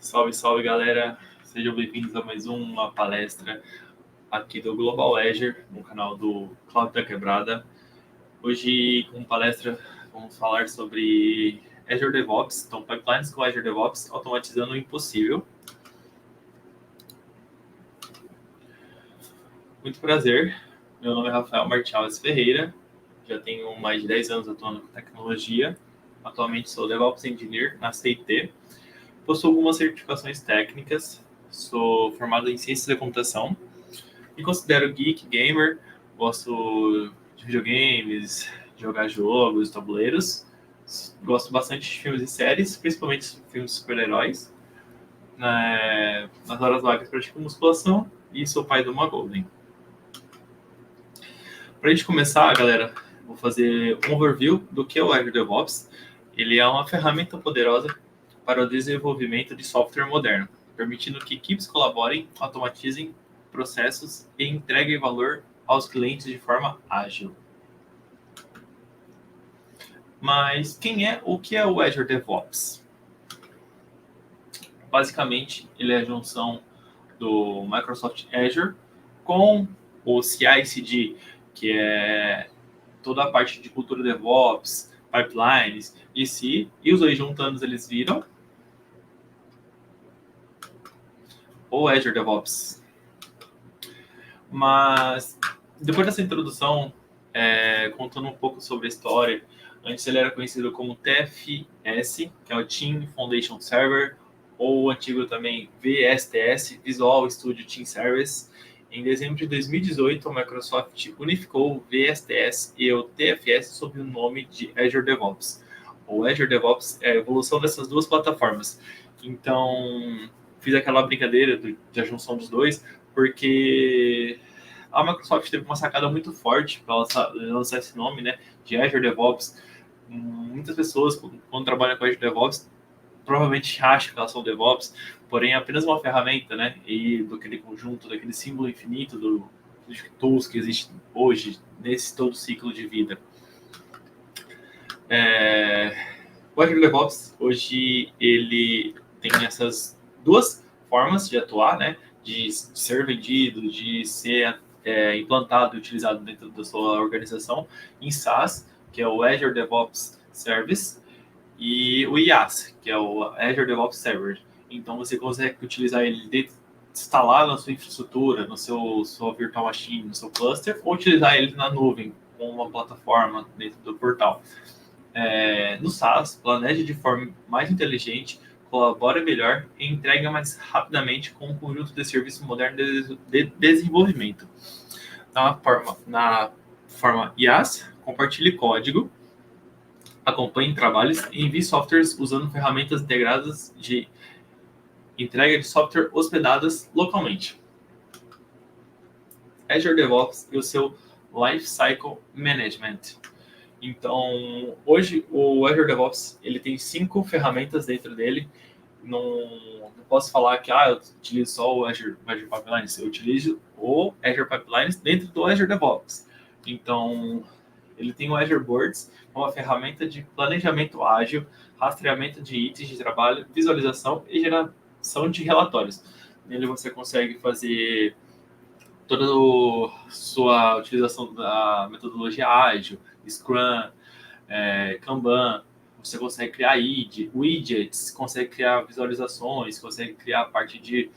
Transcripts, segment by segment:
Salve, salve, galera! Sejam bem-vindos a mais uma palestra aqui do Global Azure, no canal do Cloud da Quebrada. Hoje, com palestra, vamos falar sobre Azure DevOps, então pipelines com Azure DevOps, automatizando o impossível. Muito prazer, meu nome é Rafael Martins Ferreira, já tenho mais de 10 anos atuando com tecnologia, atualmente sou DevOps Engineer na CIT. Possuo algumas certificações técnicas, sou formado em Ciências da Computação, me considero geek, gamer, gosto de videogames, de jogar jogos, tabuleiros, gosto bastante de filmes e séries, principalmente filmes de super-heróis. Nas horas vagas pratico musculação e sou pai de uma Golden. Para a gente começar, galera, vou fazer um overview do que é o Azure DevOps. Ele é uma ferramenta poderosa para o desenvolvimento de software moderno, permitindo que equipes colaborem, automatizem processos e entreguem valor aos clientes de forma ágil. Mas o que é o Azure DevOps? Basicamente, ele é a junção do Microsoft Azure com o CI/CD, que é toda a parte de cultura DevOps, pipelines e os dois juntando eles viram o Azure DevOps. Mas depois dessa introdução, contando um pouco sobre a história, antes ele era conhecido como TFS, que é o Team Foundation Server, ou o antigo também VSTS, Visual Studio Team Service. Em dezembro de 2018, a Microsoft unificou o VSTS e o TFS sob o nome de Azure DevOps. O Azure DevOps é a evolução dessas duas plataformas. Então, fiz aquela brincadeira da junção dos dois, porque a Microsoft teve uma sacada muito forte para lançar esse nome, né, de Azure DevOps. Muitas pessoas, quando trabalham com Azure DevOps, provavelmente acham que elas são DevOps, porém é apenas uma ferramenta, né, e daquele conjunto, daquele símbolo infinito dos tools que existem hoje, nesse todo ciclo de vida. O Azure DevOps, hoje, ele tem essas duas formas de atuar, né, de ser vendido, de ser implantado e utilizado dentro da sua organização em SaaS, que é o Azure DevOps Service, e o IaaS, que é o Azure DevOps Server. Então, você consegue utilizar ele instalado na sua infraestrutura, no sua virtual machine, no seu cluster, ou utilizar ele na nuvem, com uma plataforma dentro do portal. No SaaS, planeje de forma mais inteligente, colabora melhor e entrega mais rapidamente com um conjunto de serviços modernos de desenvolvimento. Na forma IaaS, compartilhe código, acompanhe trabalhos e envie softwares usando ferramentas integradas de entrega de software hospedadas localmente. Azure DevOps e o seu Lifecycle Management. Então, hoje o Azure DevOps ele tem 5 ferramentas dentro dele. Não posso falar que eu utilizo só o Azure Pipelines. Eu utilizo o Azure Pipelines dentro do Azure DevOps. Então, ele tem o Azure Boards, uma ferramenta de planejamento ágil, rastreamento de itens de trabalho, visualização e geração de relatórios. Nele você consegue fazer toda a sua utilização da metodologia ágil, Scrum, Kanban. Você consegue criar widgets, consegue criar visualizações, consegue criar a parte de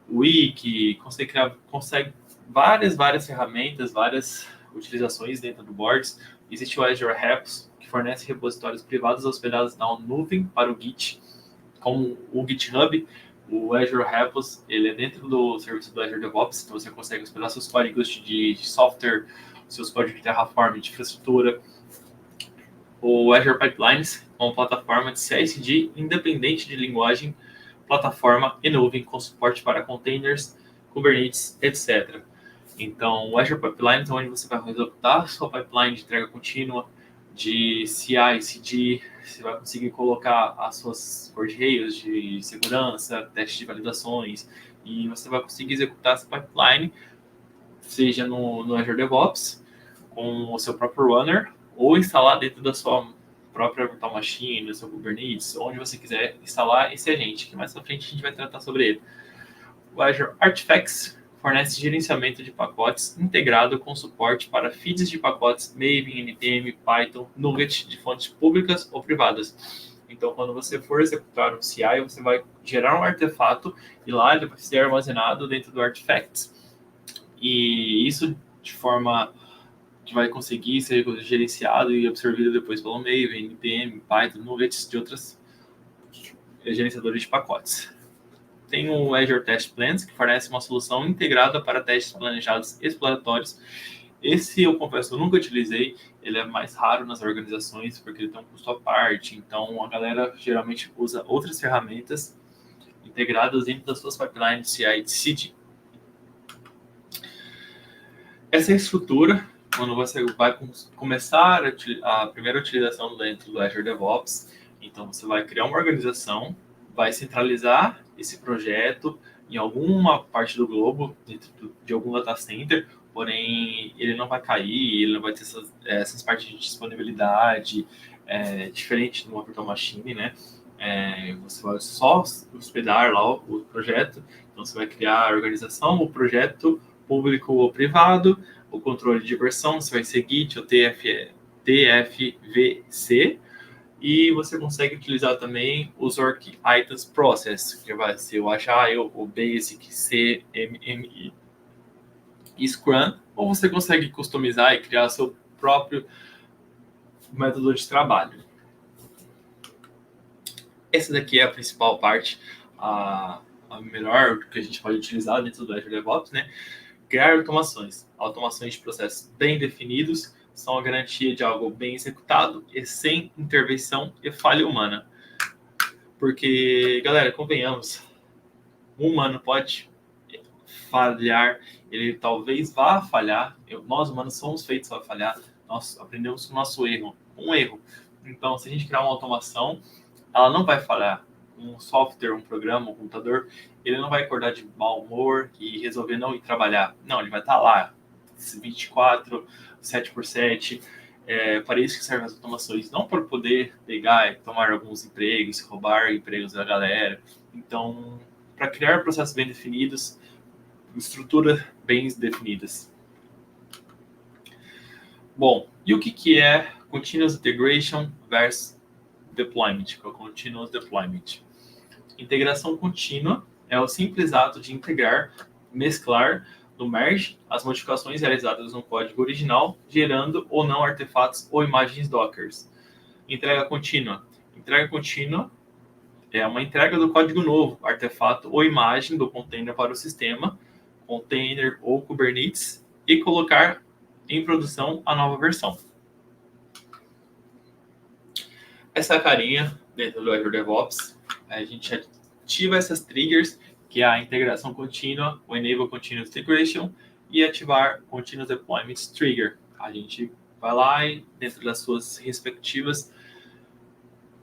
wiki, consegue várias ferramentas, várias utilizações dentro do Boards. Existe o Azure Apps, que fornece repositórios privados hospedados na nuvem para o Git, como o GitHub. O Azure Apps, ele é dentro do serviço do Azure DevOps, então você consegue hospedar seus códigos de software, seus códigos de Terraform, de infraestrutura. O Azure Pipelines é uma plataforma de CI/CD independente de linguagem, plataforma e nuvem, com suporte para containers, Kubernetes, etc. Então, o Azure Pipelines é onde você vai executar a sua pipeline de entrega contínua, de CI/CD, você vai conseguir colocar as suas correios de segurança, testes de validações, e você vai conseguir executar essa pipeline, seja no Azure DevOps, com o seu próprio runner, ou instalar dentro da sua própria virtual machine, no seu Kubernetes, onde você quiser instalar esse agente, que mais pra frente a gente vai tratar sobre ele. O Azure Artifacts fornece gerenciamento de pacotes integrado com suporte para feeds de pacotes Maven, NPM, Python, NuGet de fontes públicas ou privadas. Então, quando você for executar um CI, você vai gerar um artefato e lá ele vai ser armazenado dentro do Artifacts. E isso de forma que vai conseguir ser gerenciado e absorvido depois pelo Maven, NPM, Python, NuGet de outros gerenciadores de pacotes. Tem o Azure Test Plans, que fornece uma solução integrada para testes planejados exploratórios. Esse, eu confesso, eu nunca utilizei. Ele é mais raro nas organizações, porque ele tem um custo à parte. Então, a galera geralmente usa outras ferramentas integradas dentro das suas pipelines CI e CD. Essa estrutura, quando você vai começar a primeira utilização dentro do Azure DevOps, então você vai criar uma organização, vai centralizar esse projeto em alguma parte do globo, dentro de algum data center, porém ele não vai cair, ele não vai ter essas partes de disponibilidade, diferente de uma virtual machine, né? Você vai só hospedar lá o projeto, então você vai criar a organização, o projeto público ou privado, o controle de versão, você vai ser Git ou TFVC, e você consegue utilizar também os Org Items Process, que vai ser o Agile, o Basic, CMMI e Scrum, ou você consegue customizar e criar seu próprio método de trabalho. Essa daqui é a principal parte, a melhor que a gente pode utilizar dentro do Azure DevOps, né? Criar automações de processos bem definidos, são a garantia de algo bem executado e sem intervenção e falha humana. Porque, galera, convenhamos, um humano pode falhar, ele talvez vá falhar, nós humanos somos feitos para falhar, nós aprendemos com o nosso erro, um erro. Então, se a gente criar uma automação, ela não vai falhar. Um software, um programa, um computador, ele não vai acordar de mau humor e resolver não ir trabalhar. Não, ele vai estar lá, 24, 7x7. Para isso que servem as automações. Não para poder pegar e tomar alguns empregos, roubar empregos da galera. Então, para criar processos bem definidos, estruturas bem definidas. Bom, e o que é Continuous Integration versus Deployment? Que é o Continuous Deployment. Integração contínua é o simples ato de integrar, mesclar no merge as modificações realizadas no código original, gerando ou não artefatos ou imagens Dockers. Entrega contínua. Entrega contínua é uma entrega do código novo, artefato ou imagem do container para o sistema, container ou Kubernetes, e colocar em produção a nova versão. Essa carinha dentro do Azure DevOps, a gente ativa essas triggers, que é a integração contínua, o Enable Continuous Integration, e ativar Continuous Deployment Trigger. A gente vai lá e dentro das suas respectivas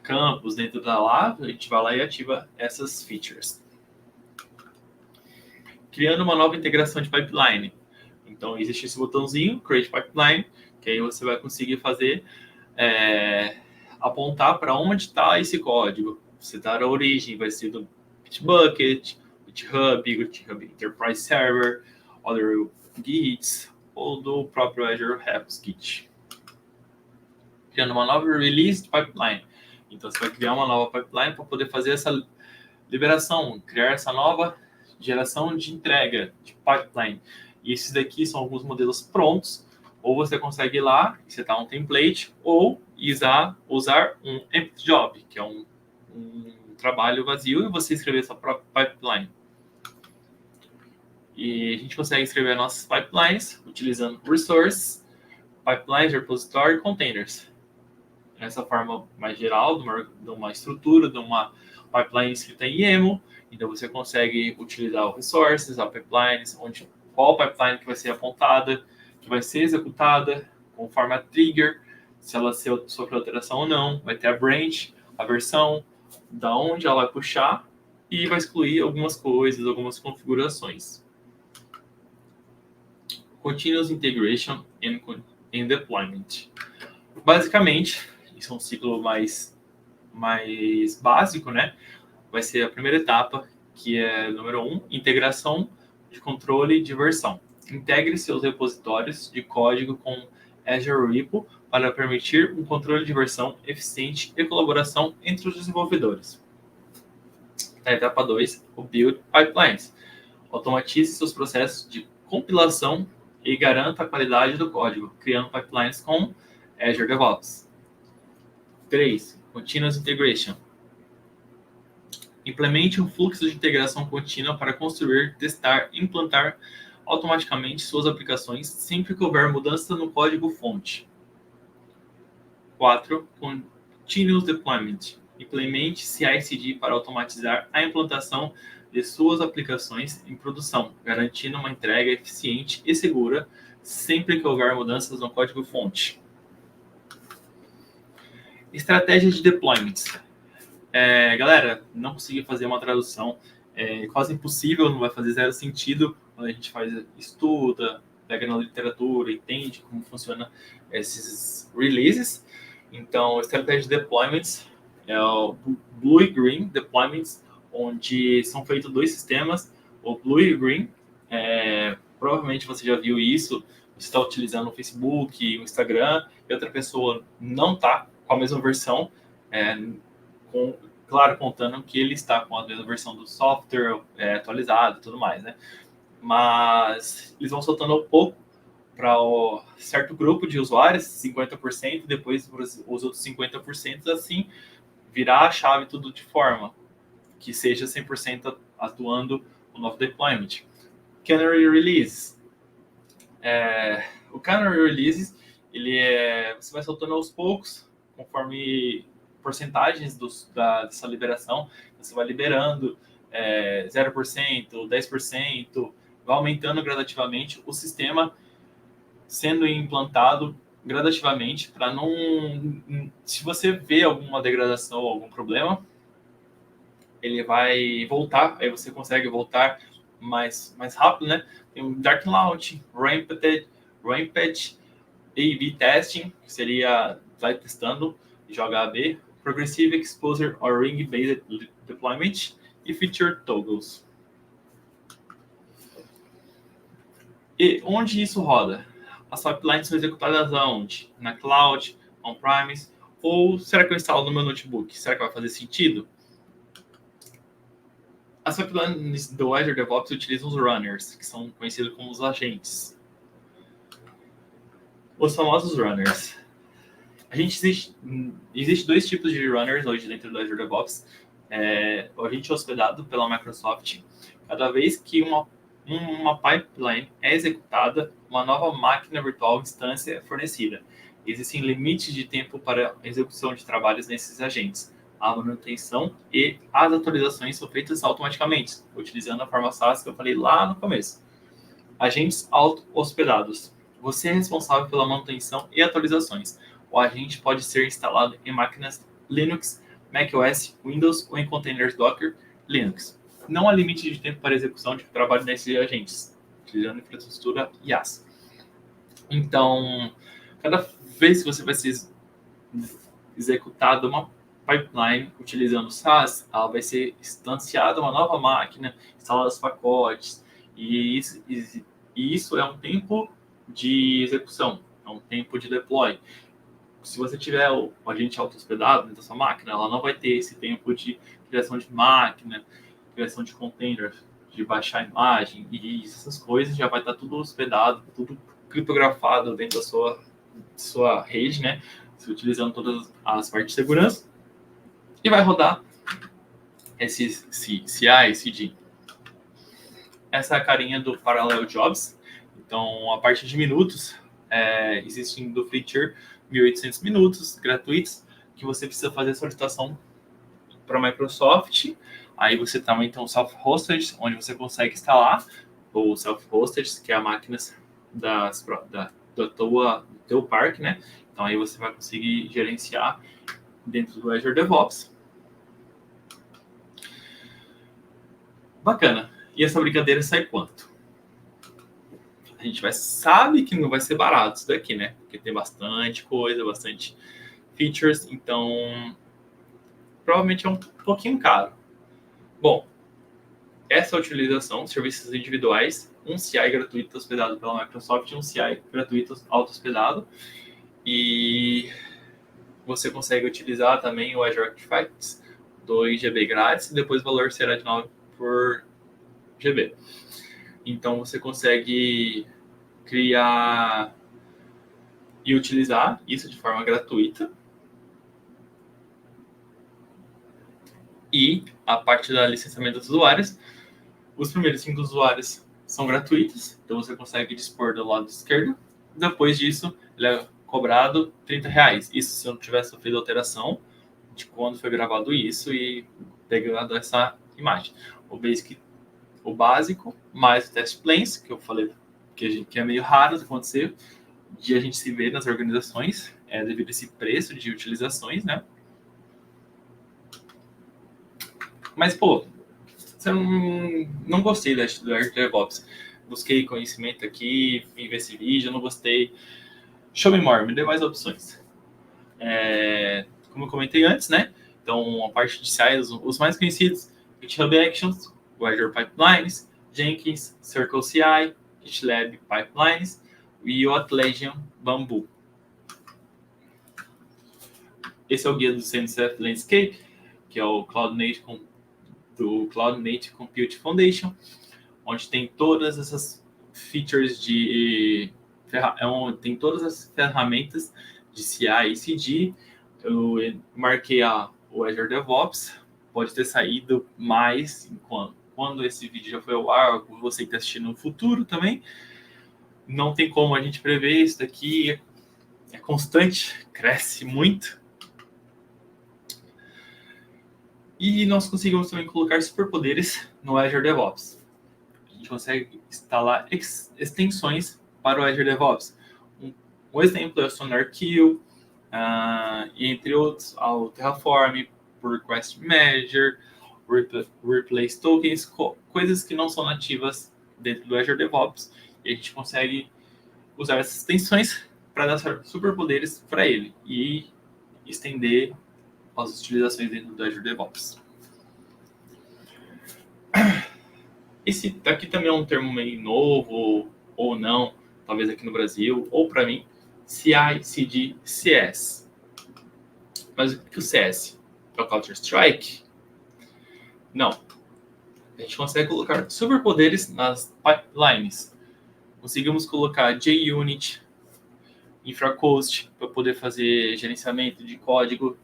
campos, dentro da lá, a gente vai lá e ativa essas features. Criando uma nova integração de pipeline. Então, existe esse botãozinho, Create Pipeline, que aí você vai conseguir fazer, apontar para onde está esse código. Você dá a origem, vai ser do Bitbucket, GitHub Enterprise Server, Other Gits, ou do próprio Azure Apps Git. Criando uma nova release de pipeline. Então, você vai criar uma nova pipeline para poder fazer essa liberação, criar essa nova geração de entrega de pipeline. E esses daqui são alguns modelos prontos, ou você consegue ir lá, setar um template, ou usar um empty job, que é um trabalho vazio, e você escrever sua própria pipeline. E a gente consegue escrever nossas pipelines utilizando resources, pipelines, repository e containers. Essa forma mais geral de uma estrutura, de uma pipeline escrita em YAML. Então você consegue utilizar o resources, a pipelines, qual pipeline que vai ser apontada, que vai ser executada, conforme a trigger, se ela sofreu alteração ou não, vai ter a branch, a versão, da onde ela vai puxar, e vai excluir algumas coisas, algumas configurações. Continuous Integration and Deployment. Basicamente, isso é um ciclo mais básico, né? Vai ser a primeira etapa, que é número 1, integração de controle de versão. Integre seus repositórios de código com Azure Repo para permitir um controle de versão eficiente e colaboração entre os desenvolvedores. Na etapa 2, o Build Pipelines. Automatize seus processos de compilação e garanta a qualidade do código, criando pipelines com Azure DevOps. 3. Continuous Integration. Implemente um fluxo de integração contínua para construir, testar e implantar automaticamente suas aplicações sempre que houver mudança no código-fonte. 4. Continuous Deployment. Implemente CI/CD para automatizar a implantação de suas aplicações em produção, garantindo uma entrega eficiente e segura sempre que houver mudanças no código-fonte. Estratégia de deployments. Galera, não consegui fazer uma tradução, quase impossível, não vai fazer zero sentido quando a gente estuda, pega na literatura, entende como funciona esses releases. Então, estratégia de deployments é o Blue e Green Deployments, onde são feitos dois sistemas, o Blue e o Green. Provavelmente você já viu isso, você está utilizando o Facebook, o Instagram, e outra pessoa não está com a mesma versão, claro, contando que ele está com a mesma versão do software atualizado e tudo mais, né? Mas eles vão soltando um pouco para certo grupo de usuários, 50%, depois os outros 50%, assim, virar a chave tudo de forma que seja 100% atuando o novo deployment. Canary Release. O Canary Release, você vai soltando aos poucos, conforme porcentagens dessa liberação, você vai liberando 0%, 10%, vai aumentando gradativamente o sistema sendo implantado gradativamente para não... Se você vê alguma degradação ou algum problema, ele vai voltar, aí você consegue voltar mais rápido, né? Tem o Dark Launch, Ramped, A/B Testing, que seria vai testando, joga A/B, Progressive Exposure or Ring-Based Deployment e Feature Toggles. E onde isso roda? As pipelines são executadas aonde? Na cloud, on-premise, ou será que eu instalo no meu notebook? Será que vai fazer sentido? As pipelines do Azure DevOps utilizam os runners, que são conhecidos como os agentes. Os famosos runners. Existe dois tipos de runners hoje dentro do Azure DevOps. O agente hospedado pela Microsoft. Cada vez que uma pipeline é executada, uma nova máquina virtual instância é fornecida. Existem limites de tempo para a execução de trabalhos nesses agentes. A manutenção e as atualizações são feitas automaticamente, utilizando a forma SaaS que eu falei lá no começo. Agentes auto-hospedados. Você é responsável pela manutenção e atualizações. O agente pode ser instalado em máquinas Linux, macOS, Windows ou em containers Docker, Linux. Não há limite de tempo para execução de trabalho nesses agentes, utilizando infraestrutura IaaS. Então, cada vez que você vai ser executado uma pipeline utilizando SaaS, ela vai ser instanciada uma nova máquina, instalados pacotes, e isso é um tempo de execução, é um tempo de deploy. Se você tiver o agente auto-hospedado dentro da sua máquina, ela não vai ter esse tempo de criação de máquina, criação de container, de baixar a imagem, e essas coisas já vai estar tudo hospedado, tudo criptografado dentro da sua rede, né? Utilizando todas as partes de segurança, e vai rodar esse CI, CD. Essa é a carinha do Parallel Jobs. Então, a partir de minutos, existem do feature 1.800 minutos gratuitos, que você precisa fazer a solicitação para a Microsoft. Aí você também tem o self-hosted, onde você consegue instalar, ou self-hosted, que é a máquina do teu parque, né? Então aí você vai conseguir gerenciar dentro do Azure DevOps. Bacana. E essa brincadeira sai quanto? A gente sabe que não vai ser barato isso daqui, né? Porque tem bastante coisa, bastante features, então provavelmente é um pouquinho caro. Bom, essa utilização, serviços individuais, um CI gratuito hospedado pela Microsoft e um CI gratuito auto-hospedado. E você consegue utilizar também o Azure Artifacts, 2 GB grátis, e depois o valor será de 9 por GB. Então você consegue criar e utilizar isso de forma gratuita. E a parte da licenciamento dos usuários, os primeiros 5 usuários são gratuitos, então você consegue dispor do lado esquerdo. Depois disso, ele é cobrado R$30. Isso se eu não tivesse sofrido alteração de quando foi gravado isso e pegado essa imagem. O básico, mais o test plans, que eu falei que é meio raro de acontecer, de a gente se ver nas organizações, devido a esse preço de utilizações, né? Mas, pô, não gostei do Azure DevOps. Busquei conhecimento aqui, vim ver esse vídeo, não gostei. Show me more, me dê mais opções. Como eu comentei antes, né? Então, a parte de CI, os mais conhecidos, GitHub Actions, o Azure Pipelines, Jenkins, Circle CI, GitLab Pipelines e o Atlassian Bamboo. Esse é o guia do CNCF Landscape, que é o Cloud Native Compute Foundation, onde tem todas essas features tem todas as ferramentas de CI e CD. Eu marquei o Azure DevOps, pode ter saído mais quando esse vídeo já foi ao ar, você que está assistindo no futuro também. Não tem como a gente prever, isso daqui é constante, cresce muito. E nós conseguimos também colocar superpoderes no Azure DevOps. A gente consegue instalar extensões para o Azure DevOps. Um exemplo é o SonarQube, e entre outros, o Terraform, Request Manager, Replace Tokens, coisas que não são nativas dentro do Azure DevOps. E a gente consegue usar essas extensões para dar superpoderes para ele e estender as utilizações dentro do Azure DevOps. Esse aqui também é um termo meio novo ou não, talvez aqui no Brasil, ou para mim, CI, CD, CS. Mas o que é o CS? É o Counter-Strike? Não. A gente consegue colocar superpoderes nas pipelines. Conseguimos colocar JUnit, InfraCoast, para poder fazer gerenciamento de código.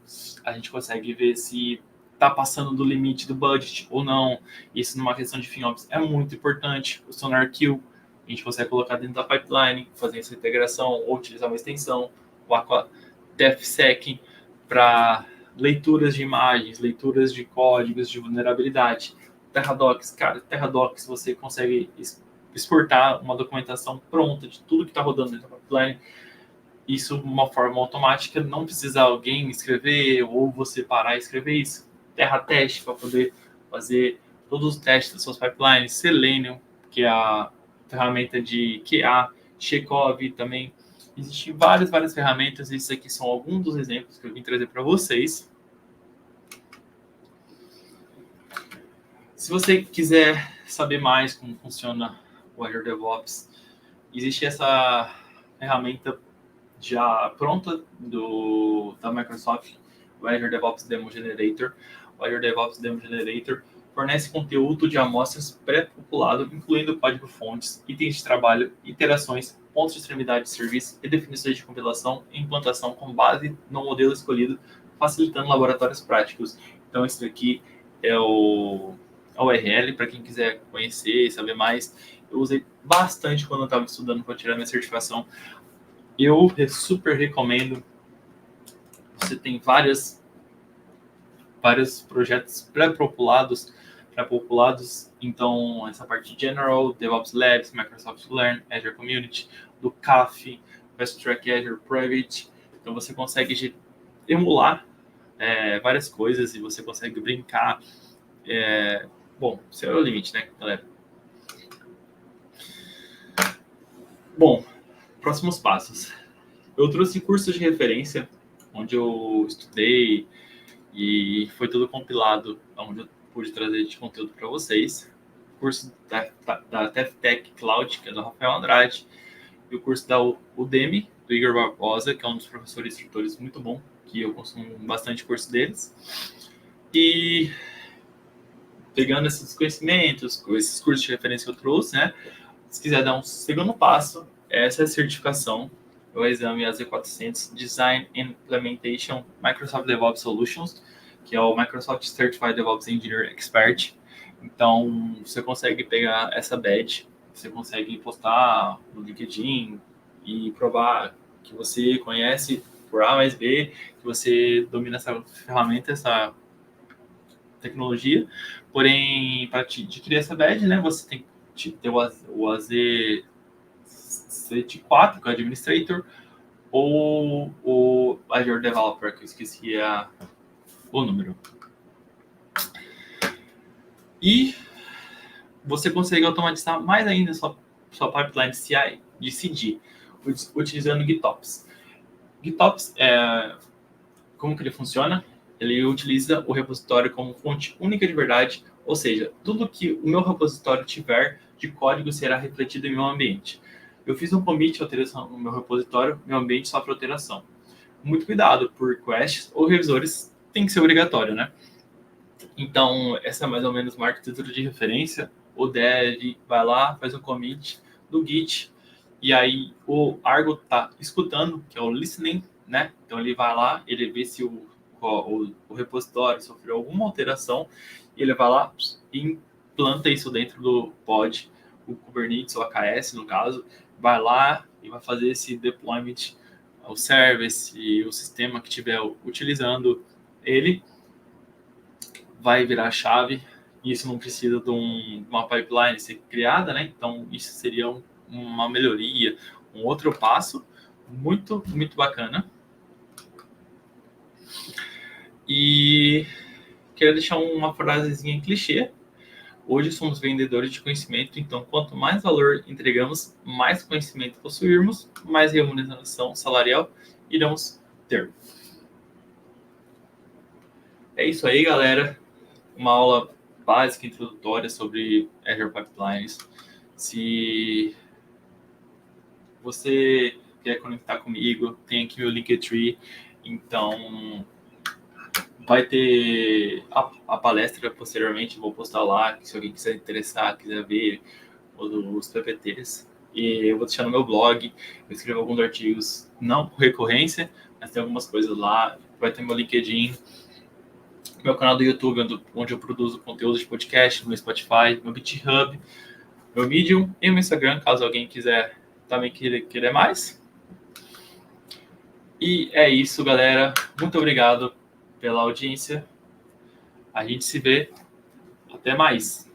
A gente consegue ver se está passando do limite do budget ou não. Isso numa questão de FinOps é muito importante. O SonarQube, a gente consegue colocar dentro da pipeline, fazer essa integração ou utilizar uma extensão. O Aqua DevSec para leituras de imagens, leituras de códigos de vulnerabilidade. TerraDocs, cara, TerraDocs você consegue exportar uma documentação pronta de tudo que está rodando dentro da pipeline. Isso de uma forma automática, não precisa alguém escrever ou você parar e escrever isso. TerraTest para poder fazer todos os testes das suas pipelines. Selenium, que é a ferramenta de QA, Chekhov também. Existem várias ferramentas, esses aqui são alguns dos exemplos que eu vim trazer para vocês. Se você quiser saber mais como funciona o Azure DevOps, existe essa ferramenta já pronta da Microsoft, o Azure DevOps Demo Generator. O Azure DevOps Demo Generator fornece conteúdo de amostras pré-populado, incluindo código-fontes, itens de trabalho, iterações, pontos de extremidade de serviço e definições de compilação e implantação com base no modelo escolhido, facilitando laboratórios práticos. Então, esse daqui é o URL para quem quiser conhecer e saber mais. Eu usei bastante quando eu estava estudando para tirar minha certificação. Eu super recomendo. Você tem vários projetos pré-populados. Então, essa parte de General, DevOps Labs, Microsoft Learn, Azure Community, do CAF, Fast Track Azure Private. Então, você consegue emular várias coisas e você consegue brincar. Bom, esse é o limite, né, galera? Bom, próximos passos. Eu trouxe cursos de referência onde eu estudei e foi tudo compilado, onde eu pude trazer de conteúdo para vocês. O curso da TFTech Cloud, que é do Rafael Andrade, e o curso da Udemy, do Igor Barbosa, que é um dos professores instrutores muito bom, que eu consumo bastante curso deles. E pegando esses conhecimentos, esses cursos de referência que eu trouxe, né? Se quiser dar um segundo passo, essa é a certificação, o exame AZ400 Design and Implementation Microsoft DevOps Solutions, que é o Microsoft Certified DevOps Engineer Expert. Então, você consegue pegar essa badge, você consegue postar no LinkedIn e provar que você conhece por A mais B, que você domina essa ferramenta, essa tecnologia. Porém, para adquirir essa badge, né, você tem que ter o AZ4, que é o Administrator, ou o Azure Developer, que eu esqueci o número. E você consegue automatizar mais ainda sua pipeline CI, de CD, utilizando GitOps. GitOps, como que ele funciona? Ele utiliza o repositório como fonte única de verdade, ou seja, tudo que o meu repositório tiver de código será refletido em meu ambiente. Eu fiz um commit, alteração no meu repositório, meu ambiente sofre alteração. Muito cuidado, por requests ou revisores tem que ser obrigatório, né? Então, essa é mais ou menos uma arquitetura de referência. O dev vai lá, faz um commit do Git, e aí o Argo está escutando, que é o listening, né? Então ele vai lá, ele vê se o repositório sofreu alguma alteração, e ele vai lá e implanta isso dentro do pod, o Kubernetes, ou AKS no caso, vai lá e vai fazer esse deployment ao service e o sistema que estiver utilizando ele vai virar a chave. Isso não precisa de uma pipeline ser criada, né? Então isso seria uma melhoria, um outro passo muito, muito bacana. E quero deixar uma frasezinha clichê. Hoje somos vendedores de conhecimento, então quanto mais valor entregamos, mais conhecimento possuirmos, mais remuneração salarial iremos ter. É isso aí, galera. Uma aula básica, introdutória sobre Azure Pipelines. Se você quer conectar comigo, tem aqui meu Linktree. Então, vai ter a palestra posteriormente, vou postar lá, se alguém quiser interessar, quiser ver os PPTs. E eu vou deixar no meu blog, eu escrevo alguns artigos, não com recorrência, mas tem algumas coisas lá. Vai ter meu LinkedIn, meu canal do YouTube, onde eu produzo conteúdo de podcast, meu Spotify, meu GitHub, meu Medium e meu Instagram, caso alguém quiser também querer mais. E é isso, galera. Muito obrigado pela audiência. A gente se vê. Até mais.